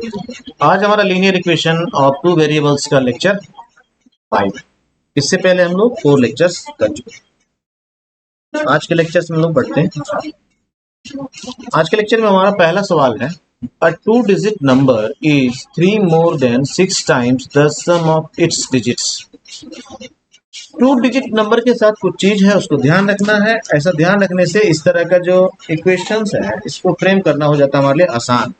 आज हमारा linear equation of two variables का लेक्चर 5। इससे पहले हम लोग 4 लेक्चर्स कर चुके हैं। आज के लेक्चर्स में हम लोग बढ़ते हैं। आज के लेक्चर में हमारा पहला सवाल है, a 2 digit number is 3 more than 6 times the sum of its digits. 2 digit number के साथ कुछ चीज है, उसको ध्यान रखना है। ऐसा ध्यान रखने से इस तरह का जो इक्वेशंस है इसको फ्रेम करना हो जाता है हमारे लिए आसान।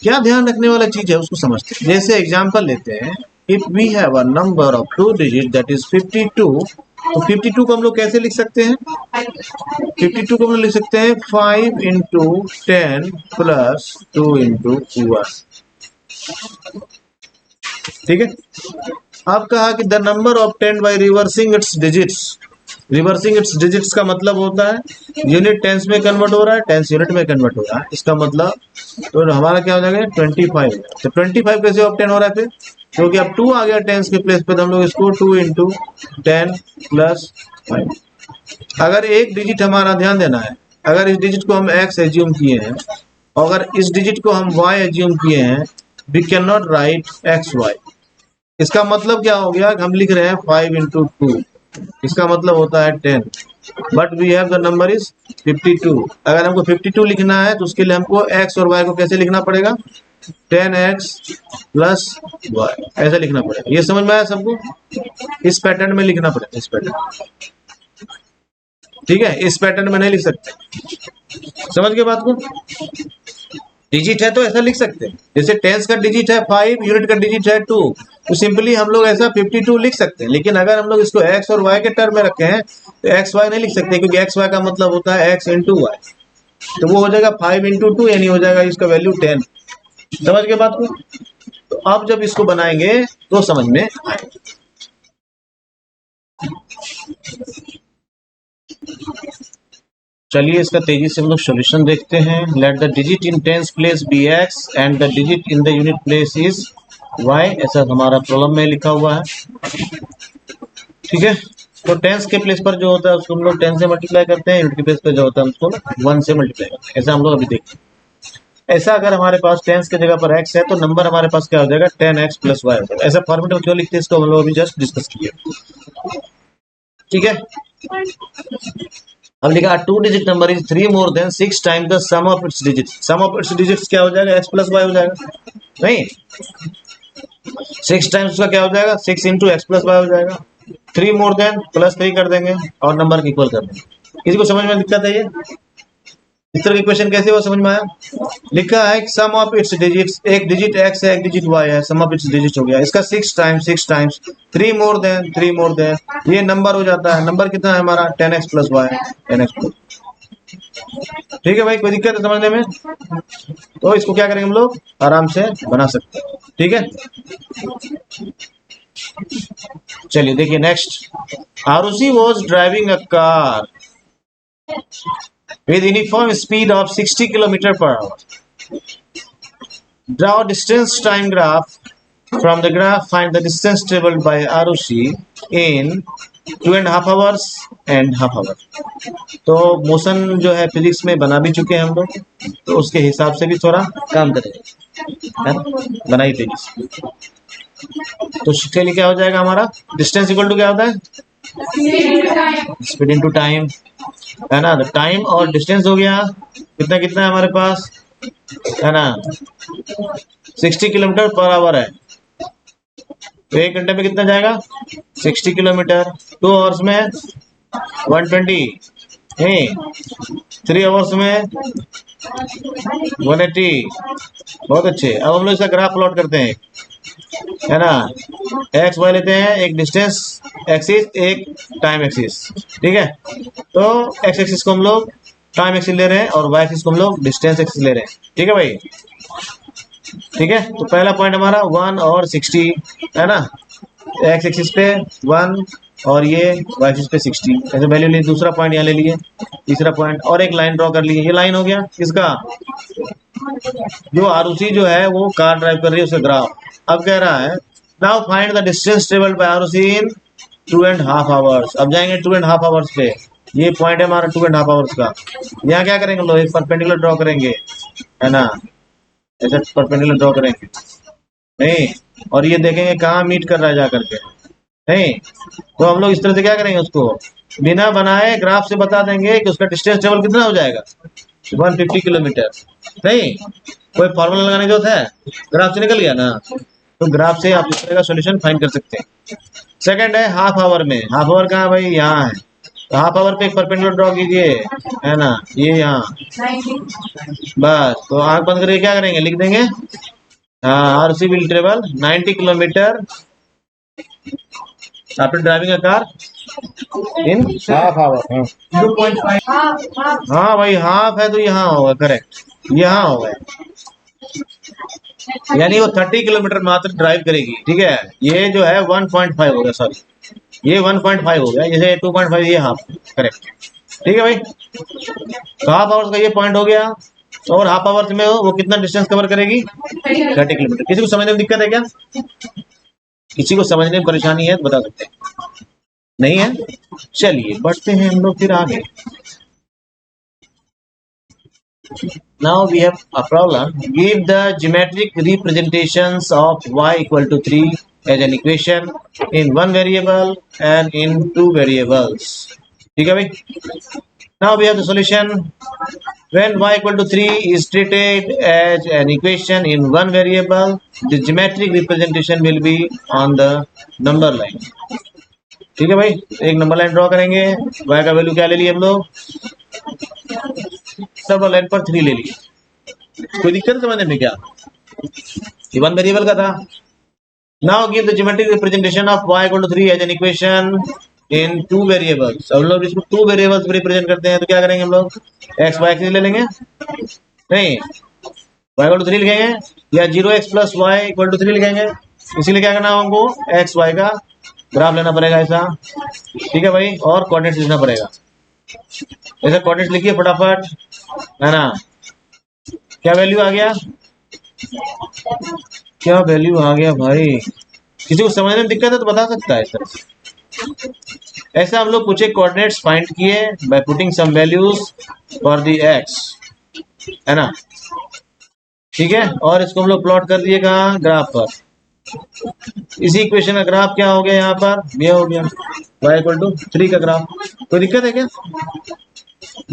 क्या ध्यान रखने वाला चीज है उसको समझते हैं। जैसे एग्जांपल लेते हैं, if we have a number of 2 digit that is 52, तो 52 को हम लोग कैसे लिख सकते हैं? 52 को हम लोग लिख सकते हैं 5 इंटू 10 प्लस 2 इंटू 1। ठीक है। अब कहा कि the number of 10 by reversing it's digits. Reversing it's digits का मतलब होता है यूनिट टेंस में कन्वर्ट हो रहा है, टेंस यूनिट में कन्वर्ट हो रहा है। इसका मतलब तो हमारा क्या हो जाएगा 25। तो 25 कैसे ऑब्टेन हो रहा है फिर? क्योंकि अब 2 आ गया टेंस के प्लेस पे, तो हम लोग इसको 2 इंटू 10 प्लस 5। अगर एक डिजिट हमारा, ध्यान देना है, अगर इस डिजिट को हम x एज्यूम किए हैं और अगर इस डिजिट को हम y एज्यूम किए हैं, we can not write X Y. इसका मतलब क्या हो गया, हम लिख रहे हैं 5 इंटू 2, इसका मतलब होता है 10, but we have the number is 52। अगर हमको 52 लिखना है तो उसके लिए हमको x और y को कैसे लिखना पड़ेगा? 10x प्लस वाई, ऐसा लिखना पड़ेगा। ये समझ में आया सबको? इस पैटर्न में लिखना पड़ेगा, इस पैटर्न। ठीक है, इस पैटर्न में नहीं लिख सकते। समझ गए बात को? डिजिट है तो ऐसा लिख सकते हैं, जैसे टेंस का डिजिट है 5, यूनिट का डिजिट है 2, तो सिंपली हम लोग ऐसा 52 लिख सकते हैं। लेकिन अगर हम लोग इसको x और y के टर्म में रखे हैं तो एक्स वाई नहीं लिख सकते, क्योंकि एक्स वाई का मतलब होता है x इंटू वाई। तो वो हो जाएगा 5 इंटू 2, यानी हो जाएगा इसका वैल्यू 10। समझ गए बात को? तो अब जब इसको बनाएंगे तो समझ में आएगा। चलिए इसका तेजी से हम लोग सॉल्यूशन देखते हैं। Let the digit in tens place be x and the digit in the unit place is y, ऐसा हमारा प्रॉब्लम में लिखा हुआ है। ठीक है, तो टेंस के प्लेस पर जो होता है उसको हम लोग 10 से मल्टीप्लाई करते हैं, यूनिट के प्लेस पर जो होता है उसको 1 से मल्टीप्लाई करते हैं। ऐसा हम लोग अभी देखते हैं। ऐसा अगर हमारे पास टेंस की जगह पर x है तो नंबर हमारे पास क्या हो जाएगा 10x प्लस वाई हो जाएगा। ऐसा फॉर्मेट में क्यों लिखते हैं इसको हम लोग अभी जस्ट डिस्कस किए। ठीक है, अब लिखा 2 digit number is 3 more than 6 time the sum of its digits. Sum of its digits क्या हो जाएगा? x प्लस वाई हो जाएगा। नहीं, 6 टाइम्स का क्या हो जाएगा? 6 इंटू एक्स प्लस वाई हो जाएगा। 3 मोर देन प्लस 3 कर देंगे और नंबर इक्वल कर देंगे। किसी को समझ में दिक्कत है? ये इस तरह की क्वेश्चन कैसे हुआ, समझ में आया? लिखा है सम ऑफ इट्स डिजिट्स, एक डिजिट x है एक डिजिट y है, सम ऑफ इट्स डिजिट हो गया इसका 6 टाइम्स 3 मोर देन ये नंबर हो जाता है। नंबर कितना है हमारा? 10x plus Y, 10x plus. ठीक है भाई, कोई दिक्कत है समझने में? तो इसको क्या करेंगे हम लोग, आराम से बना सकते हैं। ठीक है, चलिए देखिए next. Arushi was driving a car with uniform speed of 60 km per hour. Draw distance time graph. From the graph, find the distance traveled by Arushi in 2.5 hours and half hour. तो मोशन जो है physics में बना भी चुके हैं हम लोग, तो उसके हिसाब से भी थोड़ा काम करेंगे, बनाई फिजिक्स। तो इसके लिए क्या हो जाएगा हमारा? डिस्टेंस इक्वल टू क्या होता है? स्पीड इनटू टाइम, है ना। तो टाइम और डिस्टेंस हो गया, कितना कितना है हमारे पास, है ना, 60 किलोमीटर पर आवर है। तो 1 घंटे में कितना जाएगा? 60 किलोमीटर। 2 आवर्स में 120, 3 आवर्स में 180। बहुत अच्छे। अब हम लोग इसका ग्राफ प्लॉट करते हैं, है ना। एक्स वाई लेते हैं, एक डिस्टेंस एक्सिस एक टाइम एक्सिस। ठीक है, तो एक्स एक्सिस को हम लोग टाइम एक्सिस ले रहे हैं और वाई एक्सिस को हम लोग डिस्टेंस एक्सिस ले रहे हैं। ठीक है भाई, ठीक है। तो पहला पॉइंट हमारा 1 और 60, है ना। एक्स एक्सिस पे 1 और ये वाई एक्सिस पे 60, ऐसे वैल्यू ली। दूसरा पॉइंट यहाँ ले लिए, तीसरा पॉइंट और एक लाइन ड्रॉ कर लिए। ये लाइन हो गया किसका? जो आरुषि जो है वो कार ड्राइव कर रही है, उसका ग्राफ। अब कह रहा है now find the distance travelled by Arushi in 2.5 hours. अब जाएंगे 2.5 आवर्स पे। ये पॉइंट है हमारा 2.5 आवर्स का। यहाँ क्या करेंगे हम लोग? एक परपेंडिकुलर ड्रॉ करेंगे, है ना। ऐसे परपेंडिकुलर ड्रॉ करेंगे नहीं, और ये देखेंगे कहाँ मीट कर रहा है जा करके नहीं, तो हम लोग इस तरह से क्या करेंगे, उसको बिना बनाए ग्राफ से बता देंगे कि उसका डिस्टेंस ट्रेवल कितना हो जाएगा, 150 किलोमीटर। नहीं, कोई फॉर्मूला लगाने की जरूरत है, ग्राफ से निकल गया ना, तो ग्राफ से आप इस तरह का सोल्यूशन फाइंड कर सकते हैं। सेकंड है हाफ आवर में, हाफ आवर कहाँ भाई, यहाँ है, तो हाफ आवर पे एक परपेंडिकुलर ड्रॉ कीजिए, है ना, ये यहाँ, बस तो आंख बंद करके क्या करेंगे, लिख देंगे RC will travel 90 kilometre after driving a car in half hour. 0.5, हाँ भाई हाफ है तो यहाँ होगा, करेक्ट, यहाँ होगा, यानी वो 30 किलोमीटर मात्र ड्राइव करेगी, ठीक है। ये जो है 1.5 हो गया, सॉरी ये 1.5 हो गया, जैसे 2.5 ये हाफ, करेक्ट, ठीक है भाई। तो हाफ आवर्स का ये पॉइंट हो गया, और हाफ आवर्स में वो कितना डिस्टेंस कवर करेगी, 30 किलोमीटर। किसी को समझने में दिक्कत है क्या, किसी को समझने में परेशानी है तो बता सकते हैं, नहीं है, चलिए बढ़ते हैं हम लोग फिर आगे। Now we have a problem. Give the geometric representations of y equal to 3 as an equation in one variable and in two variables. ठीक है भाई। Now we have the solution. When y equal to 3 is treated as an equation in one variable, the geometric representation will be on the number line. ठीक है भाई, एक number line draw करेंगे, y का value क्या ले लिए हम लोग, सब लाइन पर 3 ले लिए। कोई दिक्कत समझने में क्या, ये वन वेरिएबल का था। Now give the geometric representation of y equal to 3 as an equation in two variables. अब लोग इसको टू वेरिएबल्स में रिप्रेजेंट करते हैं, तो क्या करेंगे हम लोग, x y एक्सिस ले लेंगे, नहीं y इक्वल टू 3 लिखेंगे, या 0x plus y equal to 3 लिखेंगे। इसीलिए क्या करना है हमको, x y का ग्राफ लेना पड़ेगा ऐसा, ठीक है भाई, और कोऑर्डिनेट्स लिखना पड़ेगा। ऐसा कोऑर्डिनेट्स लिखिए फटाफट, है ना। क्या वैल्यू आ गया, क्या वैल्यू आ गया भाई, किसी को समझने में दिक्कत है तो बता सकता है इस तरह से। ऐसा हम लोग कुछ एक कोऑर्डिनेट्स फाइंड किए by putting some values for the x, है ना, ठीक है, और इसको हम लोग प्लॉट कर दिए कहाँ, ग्राफ पर। इसी इक्वेशन का ग्राफ क्या हो गया यहाँ पर, ये हो गया y इक्वल टू 3 का ग्राफ। कोई दिक्कत है क्या,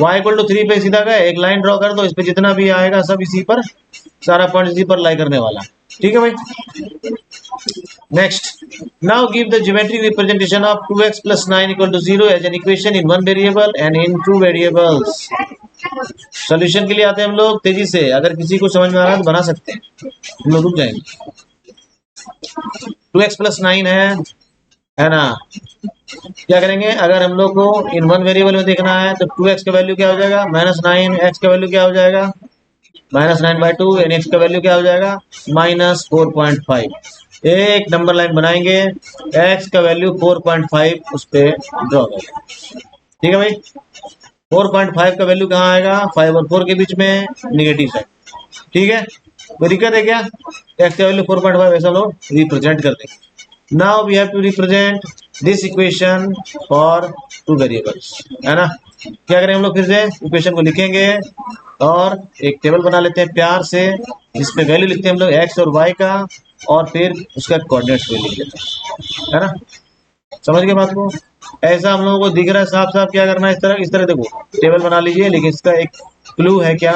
y इक्वल टू 3 पे सीधा गए, एक लाइन ड्रॉ कर दो, इस पे जितना भी आएगा सब इसी पर, सारा पॉइंट इसी पर लाई करने वाला, ठीक है भाई। Next, now give the geometric representation of 2x plus 9 equal to 0 as an equation in one variable and in two variables. Solution के लिए आते हैं हम लोग तेजी से, अगर किसी को समझ में आ रहा है तो बना सकते हैं, हम लोग रुक जाएंगे। 2x प्लस 9 है ना, क्या करेंगे, अगर हम लोग को इन वन वेरिएबल में देखना है तो 2x का वैल्यू क्या हो जाएगा, -9, x का वैल्यू क्या हो जाएगा, -9/2, एंड x का वैल्यू क्या हो जाएगा, -4.5। एक नंबर लाइन बनाएंगे, x का वैल्यू 4.5 उस पे ड्रॉ करेंगे, ठीक है भाई। 4.5 का वैल्यू कहाँ आएगा, 5 और 4 के बीच में, निगेटिव साइड, ठीक है। कोई दिक्कत है क्या, x का वैल्यू 4.5 ऐसा लोग रिप्रेजेंट कर देंगे। Now we have to represent this equation for two variables, है ना। क्या करें हम लोग, फिर से इक्वेशन को लिखेंगे और एक टेबल बना लेते हैं प्यार से, जिसमें वैल्यू लिखते हैं हम लोग x और y का, और फिर उसका कोऑर्डिनेट्स भी लिख लेते हैं, है ना। समझ गए बात को, ऐसा हम लोगों को दिख रहा है साफ साफ। क्या करना है, इस तरह देखो टेबल बना लीजिए, लेकिन इसका एक क्लू है क्या,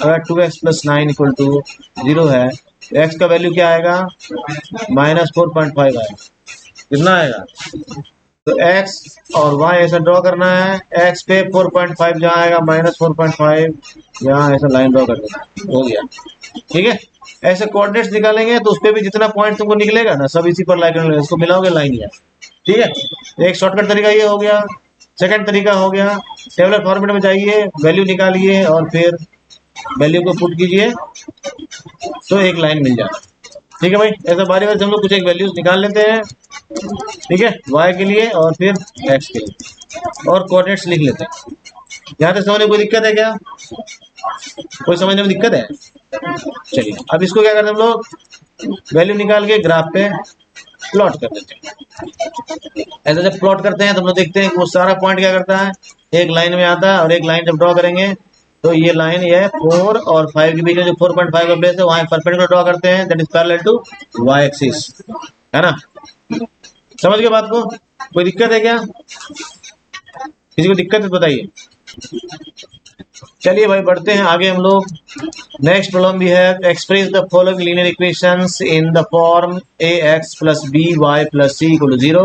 अगर 2x प्लस 9 इक्वल टू 0 है, x का वैल्यू क्या आएगा, -4.5 आएगा, कितना आएगा, तो x और y ऐसा ड्रॉ करना है, x पे 4.5 जहाँ आएगा, -4.5 यहाँ ऐसा लाइन ड्रॉ कर देना, हो गया, ठीक है। ऐसे कोऑर्डिनेट्स निकालेंगे तो उसपे भी जितना पॉइंट तुमको निकलेगा ना, सब इसी पर लाइन करना, इसको मिलाओगे लाइन है, ठीक है। एक शॉर्टकट तरीका ये हो गया। सेकंड तरीका हो गया, टेबलर फॉर्मेट में जाइए, वैल्यू निकालिए और फिर वैल्यू को पुट कीजिए तो एक लाइन मिल जाए, ठीक है भाई। ऐसा बारी बारी हम लोग कुछ एक वैल्यूज निकाल लेते हैं, ठीक है, y के लिए और फिर x के लिए, और कोऑर्डिनेट्स लिख लेते हैं। यहाँ तक समझने में कोई दिक्कत है क्या, कोई समझने में दिक्कत है, चलिए अब इसको क्या करते हैं हम लोग, वैल्यू निकाल के ग्राफ पे प्लॉट कर देते हैं। ऐसा जब प्लॉट करते हैं तो हम लोग देखते हैं वो सारा पॉइंट क्या करता है, एक लाइन में आता है, और एक लाइन जब ड्रॉ करेंगे तो ये लाइन ये 4 और 5 के बीच में जो 4.5 का प्लेस है वहां परपेंडिकुलर ड्रॉ करते हैं, that is parallel to Y axis, है ना। समझ गए बात को? कोई दिक्कत है क्या? किसी को दिक्कत है तो बताइए। चलिए भाई बढ़ते हैं आगे हम लोग। नेक्स्ट प्रॉब्लम भी है, express the following linear equations in the form ax plus by plus c equal to 0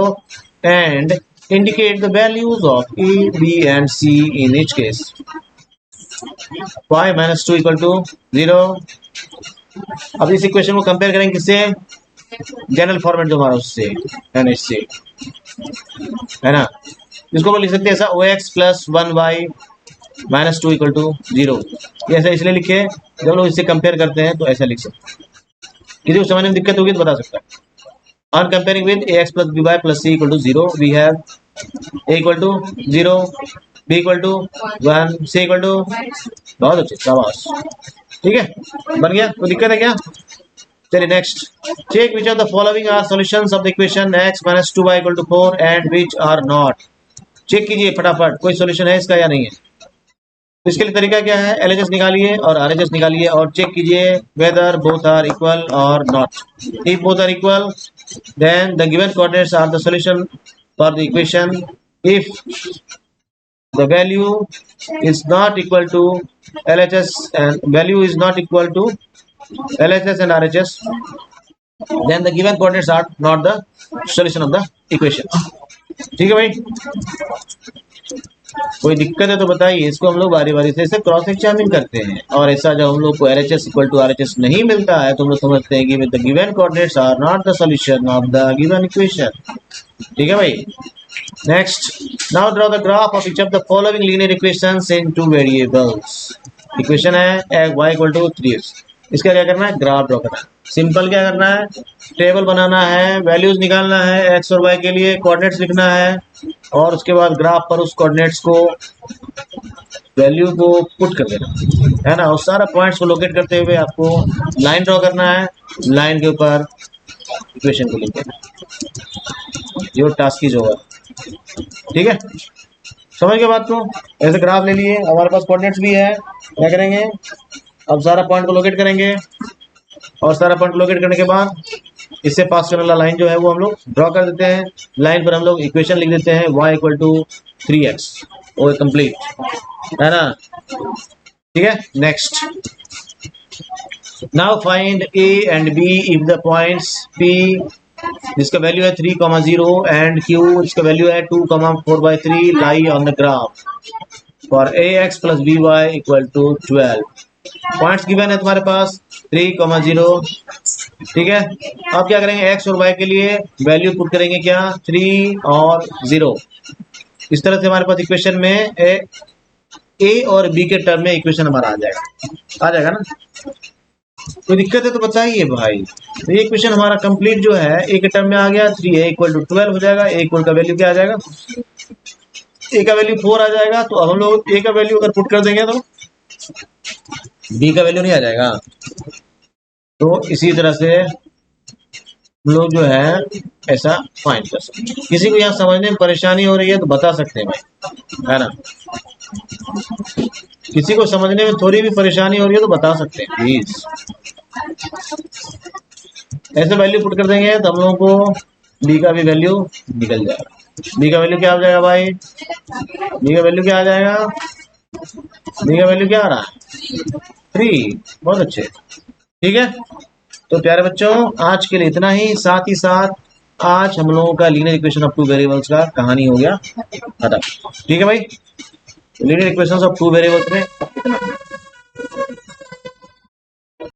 and indicate the values of a, b and c in each case. y minus 2 equal to 0। अब इस equation को compare करेंगे किससे? General format जो हमारा उससे NH से, है ना। इसको हम लिख सकते हैं ऐसा ox plus 1y minus 2 equal to 0। ऐसा इसलिए लिखे जब लोग इससे कंपेयर करते हैं तो ऐसा लिख सकते हैं। किसी को समझने में दिक्कत होगी तो बता सकता है। On comparing with ax plus by plus c equal to 0 we have a equal to 0, b equal to 1, c equal to, बहुत अच्छे, शाबाश, ठीक है, बन गया। कोई दिक्कत है क्या? चलिए next, check which are the following are solutions of the equation x minus 2y equal to 4 and which are not. Check कीजिए फटाफट कोई सॉल्यूशन है इसका या नहीं है। तो इसके लिए तरीका क्या है, LHS निकालिए और RHS निकालिए और चेक कीजिए वेदर बोथ आर इक्वल और not. If both are equal then the given coordinates are the solution for the equation. If the value is not equal to LHS and value is not equal to LHS and RHS, then the given coordinates are not the solution of the equation। ठीक है भाई, कोई दिक्कत है तो बताइए। इसको हम लोग बारी बारी से इसे क्रॉस एग्जामिन करते हैं और ऐसा जब हम लोग को LHS इक्वल टू RHS नहीं मिलता है तो हम लोग समझते हैं कि the given coordinates are not the solution of the given equation. ठीक है भाई, next, now draw the graph of each of the following linear equations in two variables. Equation है y इक्वल टू 3x, इसका क्या करना है, graph draw करना है। सिंपल क्या करना है, टेबल बनाना है, वैल्यूज निकालना है x और y के लिए, कोऑर्डिनेट्स लिखना है और उसके बाद ग्राफ पर उस कोऑर्डिनेट्स को वैल्यू को पुट कर देना है ना। उस सारा पॉइंट्स को लोकेट करते हुए आपको लाइन ड्रॉ करना है, लाइन के ऊपर इक्वेशन को लिख देना, ये टास्क की जो है। ठीक है, समझ के बात को? ऐसे ग्राफ ले लिए, हमारे पास कोऑर्डिनेट्स भी है, क्या करेंगे अब सारा पॉइंट को लोकेट करेंगे और सारा पॉइंट लोकेट करने के बाद इससे पास करने वाला लाइन जो है वो हम लोग ड्रॉ कर देते हैं। लाइन पर हम लोग इक्वेशन लिख देते हैं y इक्वल टू 3x और कंप्लीट, है ना। ठीक है, next, now find a and b if the points p जिसका वैल्यू है 3,0 एंड q जिसका वैल्यू है 2,4/3 lie on the graph for ax plus by equal to 12। Points given है तुम्हारे पास 3,0। ठीक है, अब क्या करेंगे, x और y के लिए वैल्यू पुट करेंगे क्या, 3 और 0। इस तरह से हमारे पास इक्वेशन में a और b के टर्म में इक्वेशन हमारा आ जाएगा ना। कोई दिक्कत है तो बताइए भाई। तो ये इक्वेशन हमारा कंप्लीट जो है a के टर्म में आ गया, 3a इक्वल टू 12 हो जाएगा। a इक्वल का वैल्यू क्या आ जाएगा, a का वैल्यू 4 आ जाएगा। तो अब हम लोग a का वैल्यू अगर पुट कर देंगे तो b का वैल्यू नहीं आ जाएगा। तो इसी तरह से हम लोग जो है ऐसा फाइंड कर सकते हैं। किसी को यहाँ समझने में परेशानी हो रही है तो बता सकते हैं भाई, है ना। किसी को समझने में थोड़ी भी परेशानी हो रही है तो बता सकते हैं प्लीज। ऐसे वैल्यू पुट कर देंगे तो हम लोगों को b का भी वैल्यू निकल जाएगा। b का वैल्यू क्या आ जाएगा भाई, b का वैल्यू क्या आ जाएगा, b का वैल्यू क्या आ रहा है, 3। बहुत अच्छे, ठीक है। तो प्यारे बच्चों आज के लिए इतना ही। साथ ही साथ आज हम लोगों का linear equation of two variables का कहानी हो गया खत्म। ठीक है भाई, linear equations of two variables में इतना।